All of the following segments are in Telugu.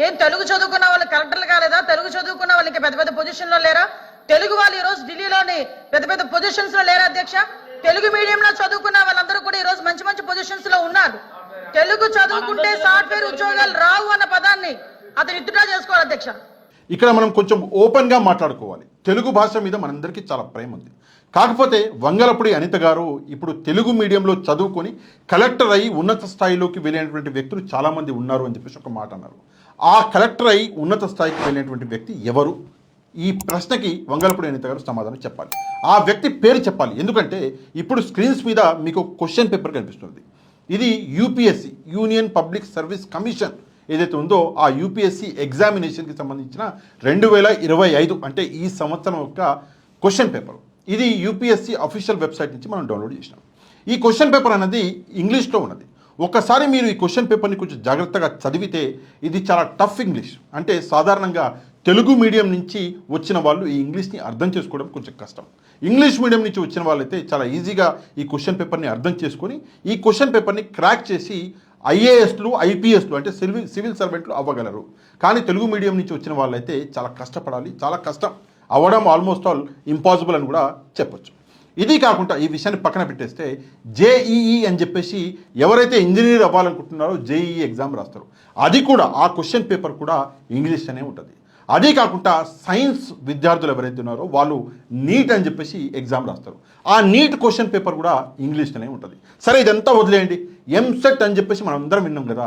ఏం తెలుగు చదువుకున్న వాళ్ళు కలెక్టర్లు కాలేదా? తెలుగు చదువుకున్న వాళ్ళు ఇంకా పెద్ద పెద్ద పొజిషన్లో లేరా? తెలుగు వాళ్ళు ఈ రోజు ఢిల్లీలోని పెద్ద పెద్ద పొజిషన్స్ లో లేరా అధ్యక్ష? తెలుగు మీడియంలో చదువుకున్న వాళ్ళందరూ కూడా ఈ రోజు మంచి మంచి పొజిషన్స్ లో ఉన్నారు. తెలుగు చదువుకుంటే సాఫ్ట్వేర్ ఉద్యోగాలు రావు అన్న పదాన్ని అతను ఇట్టుగా చేసుకోవాలి అధ్యక్ష. ఇక్కడ మనం కొంచెం ఓపెన్గా మాట్లాడుకోవాలి. తెలుగు భాష మీద మనందరికీ చాలా ప్రేమ ఉంది. కాకపోతే వంగలపూడి అనిత గారు ఇప్పుడు తెలుగు మీడియంలో చదువుకొని కలెక్టర్ అయి ఉన్నత స్థాయిలోకి వెళ్ళినటువంటి వ్యక్తులు చాలామంది ఉన్నారు అని చెప్పేసి ఒక మాట అన్నారు. ఆ కలెక్టర్ అయి ఉన్నత స్థాయికి వెళ్ళినటువంటి వ్యక్తి ఎవరు? ఈ ప్రశ్నకి వంగలపూడి అనిత గారు సమాధానం చెప్పాలి. ఆ వ్యక్తి పేరు చెప్పాలి. ఎందుకంటే ఇప్పుడు స్క్రీన్స్ మీద మీకు క్వశ్చన్ పేపర్ కనిపిస్తుంది. ఇది UPSC, union public service commission ఏదైతే ఉందో ఆ యూపీఎస్సీ ఎగ్జామినేషన్కి సంబంధించిన 2025 అంటే ఈ సంవత్సరం యొక్క క్వశ్చన్ పేపర్. ఇది యూపీఎస్సీ అఫీషియల్ వెబ్సైట్ నుంచి మనం డౌన్లోడ్ చేసినాం. ఈ క్వశ్చన్ పేపర్ అనేది ఇంగ్లీష్లో ఉన్నది. ఒక్కసారి మీరు ఈ క్వశ్చన్ పేపర్ని కొంచెం జాగ్రత్తగా చదివితే ఇది చాలా టఫ్ ఇంగ్లీష్. అంటే సాధారణంగా తెలుగు మీడియం నుంచి వచ్చిన వాళ్ళు ఈ ఇంగ్లీష్ని అర్థం చేసుకోవడం కొంచెం కష్టం. ఇంగ్లీష్ మీడియం నుంచి వచ్చిన వాళ్ళైతే చాలా ఈజీగా ఈ క్వశ్చన్ పేపర్ని అర్థం చేసుకొని ఈ క్వశ్చన్ పేపర్ని క్రాక్ చేసి ఐఏఎస్లు, ఐపీఎస్లు అంటే సివిల్ సర్వెంట్లు అవ్వగలరు. కానీ తెలుగు మీడియం నుంచి వచ్చిన వాళ్ళైతే చాలా కష్టపడాలి. చాలా కష్టం అవ్వడం ఆల్మోస్ట్ ఆల్ ఇంపాసిబుల్ అని కూడా చెప్పొచ్చు. ఇది కాకుండా ఈ విషయాన్ని పక్కన పెట్టేస్తే జేఈఈ అని చెప్పేసి ఎవరైతే ఇంజనీర్ అవ్వాలనుకుంటున్నారో జేఈఈ ఎగ్జామ్ రాస్తారు. అది కూడా ఆ క్వశ్చన్ పేపర్ కూడా ఇంగ్లీష్ అనే ఉంటుంది. అదే కాకుండా సైన్స్ విద్యార్థులు ఎవరైతే ఉన్నారో వాళ్ళు నీట్ అని చెప్పేసి ఎగ్జామ్ రాస్తారు. ఆ నీట్ క్వశ్చన్ పేపర్ కూడా ఇంగ్లీష్లోనే ఉంటుంది. సరే ఇదంతా వదిలేయండి. ఎంసెట్ అని చెప్పేసి మనం అందరం విన్నాం కదా.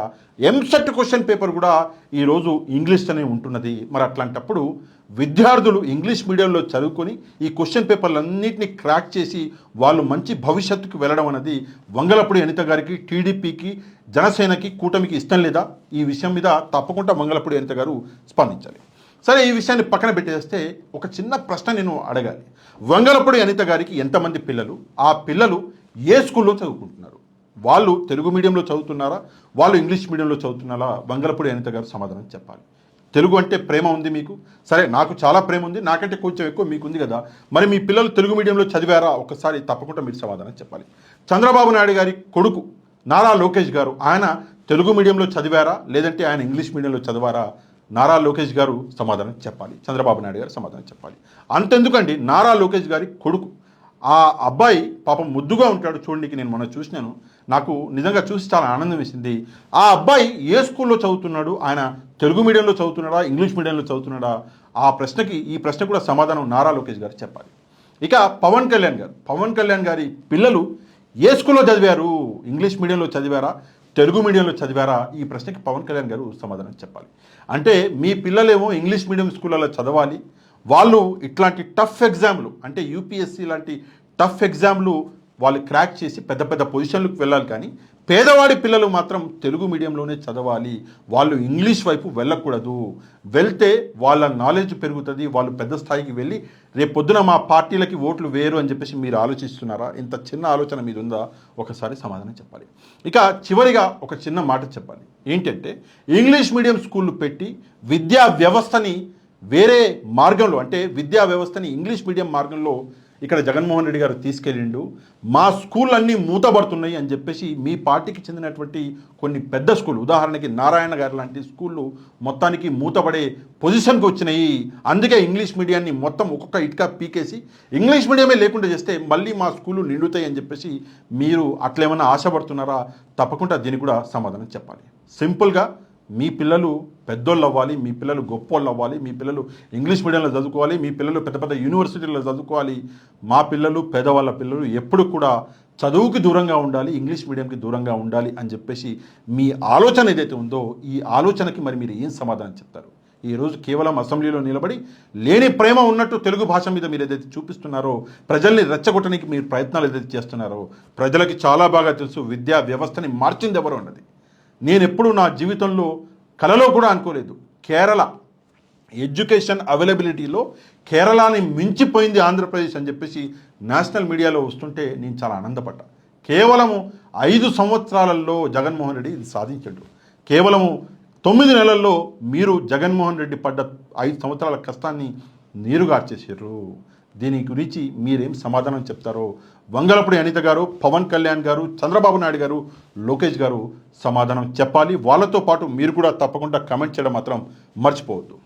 ఎంసెట్ క్వశ్చన్ పేపర్ కూడా ఈరోజు ఇంగ్లీష్లోనే ఉంటున్నది. మరి అట్లాంటప్పుడు విద్యార్థులు ఇంగ్లీష్ మీడియంలో చదువుకొని ఈ క్వశ్చన్ పేపర్లన్నింటినీ క్రాక్ చేసి వాళ్ళు మంచి భవిష్యత్తుకు వెళ్ళడం అనేది వంగలపూడి అనిత గారికి, టీడీపీకి, జనసేనకి, కూటమికి ఇష్టం లేదా? ఈ విషయం మీద తప్పకుండా వంగలపూడి అనిత గారు స్పందించాలి. సరే ఈ విషయాన్ని పక్కన పెట్టేస్తే ఒక చిన్న ప్రశ్న నేను అడగాలి. వంగలపూడి అనిత గారికి ఎంతమంది పిల్లలు? ఆ పిల్లలు ఏ స్కూల్లో చదువుకుంటున్నారు? వాళ్ళు తెలుగు మీడియంలో చదువుతున్నారా? వాళ్ళు ఇంగ్లీష్ మీడియంలో చదువుతున్నారా? వంగలపూడి అనిత గారు సమాధానం చెప్పాలి. తెలుగు అంటే ప్రేమ ఉంది మీకు? సరే నాకు చాలా ప్రేమ ఉంది, నాకంటే కొంచెం ఎక్కువ మీకు ఉంది కదా. మరి మీ పిల్లలు తెలుగు మీడియంలో చదివారా? ఒకసారి తప్పకుండా మీరు సమాధానం చెప్పాలి. చంద్రబాబు నాయుడు గారి కొడుకు నారా లోకేష్ గారు ఆయన తెలుగు మీడియంలో చదివారా లేదంటే ఆయన ఇంగ్లీష్ మీడియంలో చదివారా? నారా లోకేష్ గారు సమాధానం చెప్పాలి. చంద్రబాబు నాయుడు గారు సమాధానం చెప్పాలి. అంతెందుకండి, నారా లోకేష్ గారి కొడుకు ఆ అబ్బాయి పాపం ముద్దుగా ఉంటాడు చూడడానికి. నేను మొన్న చూసినాను, నాకు నిజంగా చూసి చాలా ఆనందం వేసింది. ఆ అబ్బాయి ఏ స్కూల్లో చదువుతున్నాడు? ఆయన తెలుగు మీడియంలో చదువుతున్నాడా ఇంగ్లీష్ మీడియంలో చదువుతున్నాడా? ఈ ప్రశ్న కూడా సమాధానం నారా లోకేష్ గారు చెప్పాలి. ఇక పవన్ కళ్యాణ్ గారి పిల్లలు ఏ స్కూల్లో చదివారు? ఇంగ్లీష్ మీడియంలో చదివారా తెలుగు మీడియంలో చదివారా? ఈ ప్రశ్నకి పవన్ కళ్యాణ్ గారు సమాధానం చెప్పాలి. అంటే మీ పిల్లలేమో ఇంగ్లీష్ మీడియం స్కూళ్ళలో చదవాలి, వాళ్ళు ఇట్లాంటి టఫ్ ఎగ్జామ్లు అంటే యూపీఎస్సీ లాంటి టఫ్ ఎగ్జామ్లు వాళ్ళు క్రాక్ చేసి పెద్ద పెద్ద పొజిషన్లకు వెళ్ళాలి. కానీ పేదవాడి పిల్లలు మాత్రం తెలుగు మీడియంలోనే చదవాలి, వాళ్ళు ఇంగ్లీష్ వైపు వెళ్ళకూడదు. వెళ్తే వాళ్ళ నాలెడ్జ్ పెరుగుతుంది, వాళ్ళు పెద్ద స్థాయికి వెళ్ళి రేపు పొద్దున మా పార్టీలకి ఓట్లు వేరు అని చెప్పేసి మీరు ఆలోచిస్తున్నారా? ఇంత చిన్న ఆలోచన మీద ఉందా? ఒకసారి సమాధానం చెప్పాలి. ఇక చివరిగా ఒక చిన్న మాట చెప్పాలి. ఏంటంటే ఇంగ్లీష్ మీడియం స్కూళ్ళు పెట్టి విద్యా వ్యవస్థని వేరే మార్గంలో అంటే విద్యా వ్యవస్థని ఇంగ్లీష్ మీడియం మార్గంలో ఇక్కడ జగన్మోహన్ రెడ్డి గారు తీసుకెళ్ళిండు. మా స్కూల్ అన్నీ మూతబడుతున్నాయి అని చెప్పేసి మీ పార్టీకి చెందినటువంటి కొన్ని పెద్ద స్కూళ్ళు, ఉదాహరణకి నారాయణ గారు లాంటి స్కూళ్ళు మొత్తానికి మూతబడే పొజిషన్కి వచ్చినాయి. అందుకే ఇంగ్లీష్ మీడియాన్ని మొత్తం ఒక్కొక్క ఇటుక పీకేసి ఇంగ్లీష్ మీడియమే లేకుండా చేస్తే మళ్ళీ మా స్కూళ్ళు నిండుతాయి అని చెప్పేసి మీరు అట్లేమన్నా ఆశపడుతున్నారా? తప్పకుండా దీనికి కూడా సమాధానం చెప్పాలి. సింపుల్గా మీ పిల్లలు పెద్దోళ్ళు అవ్వాలి, మీ పిల్లలు గొప్పోళ్ళు అవ్వాలి, మీ పిల్లలు ఇంగ్లీష్ మీడియంలో చదువుకోవాలి, మీ పిల్లలు పెద్ద పెద్ద యూనివర్సిటీల్లో చదువుకోవాలి. మా పిల్లలు పేదవాళ్ళ పిల్లలు ఎప్పుడు కూడా చదువుకి దూరంగా ఉండాలి, ఇంగ్లీష్ మీడియంకి దూరంగా ఉండాలి అని చెప్పేసి మీ ఆలోచన ఏదైతే ఉందో ఈ ఆలోచనకి మరి మీరు ఏం సమాధానం చెప్తారు? ఈరోజు కేవలం అసెంబ్లీలో నిలబడి లేని ప్రేమ ఉన్నట్టు తెలుగు భాష మీద మీరు ఏదైతే చూపిస్తున్నారో, ప్రజల్ని రెచ్చగొట్టడానికి మీరు ప్రయత్నాలు ఏదైతే చేస్తున్నారో, ప్రజలకి చాలా బాగా తెలుసు విద్యా వ్యవస్థని మార్చింది ఎవరు అన్నది. నేను ఎప్పుడు నా జీవితంలో కలలో కూడా అనుకోలేదు. కేరళ ఎడ్యుకేషన్ అవైలబిలిటీలో కేరళని మించిపోయింది ఆంధ్రప్రదేశ్ అని చెప్పేసి నేషనల్ మీడియాలో వస్తుంటే నేను చాలా ఆనందపడ్డా. కేవలము 5 సంవత్సరాలలో జగన్మోహన్ రెడ్డి ఇది సాధించాడు. కేవలము 9 నెలల్లో మీరు జగన్మోహన్ రెడ్డి పడ్డ 5 సంవత్సరాల కష్టాన్ని నీరుగార్చేసారు. దీని గురించి మీరేం సమాధానం చెప్తారో వంగలపూడి అనిత గారు, పవన్ కళ్యాణ్ గారు, చంద్రబాబు నాయుడు గారు, లోకేష్ గారు సమాధానం చెప్పాలి. వాళ్ళతో పాటు మీరు కూడా తప్పకుండా కమెంట్ చేయడం మాత్రం మర్చిపోవద్దు.